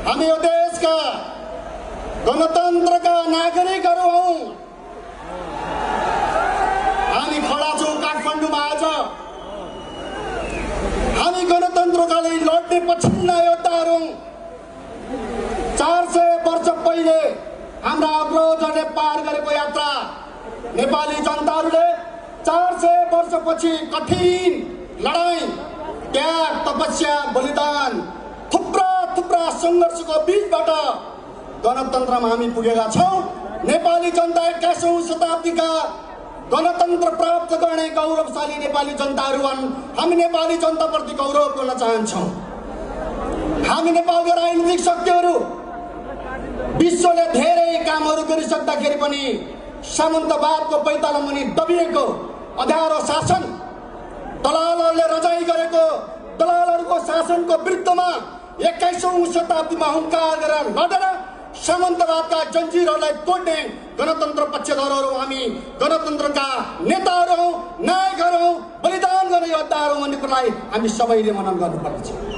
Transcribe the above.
हामी यो देशका गणतन्त्रका नागरिकहरू हौं। हामी खडा छौं काठमाडौँमा आज। हामी गणतन्त्रका लागि लड्ने पछिल्ला योद्धाहरू हौं। 400 वर्ष पहिले हाम्रा अग्रजहरूले पार गरेको यात्रा नेपाली जनताहरूले 400 वर्षपछि कठिन लडाई, त्याग, तपस्या, बलिदान, थुप्रा संघर्षको बीचबाट गणतन्त्रमा हामी पुगेका छौं। नेपाली जनता 21औं शताब्दीका गणतन्त्र प्राप्त गर्ने गौरवशाली नेपाली जनताहरू हुन्। हामी नेपाली जनताप्रति गौरव गर्न चाहन्छौं। हामी नेपालका राजनीतिक शक्तिहरू विश्वले धेरै कामहरू गरिसक्दाखेरि पनि सामन्तवादको पैतालामुनि दबिएको अँध्यारो शासन, दलालहरूले रजाई गरेको दलालहरूको शासनको विरुद्धमा 21औं शताब्दीमा हुंकार गरेर लडेर सामन्तवादका जन्जिरहरूलाई तोड्ने गणतन्त्र पक्षधरहरू हामी गणतन्त्रका नेताहरू हौं, नायकहरू हौं, बलिदान गर्ने योद्धाहरू भन्ने कुरालाई हामी सबैले मनन गर्नुपर्छ।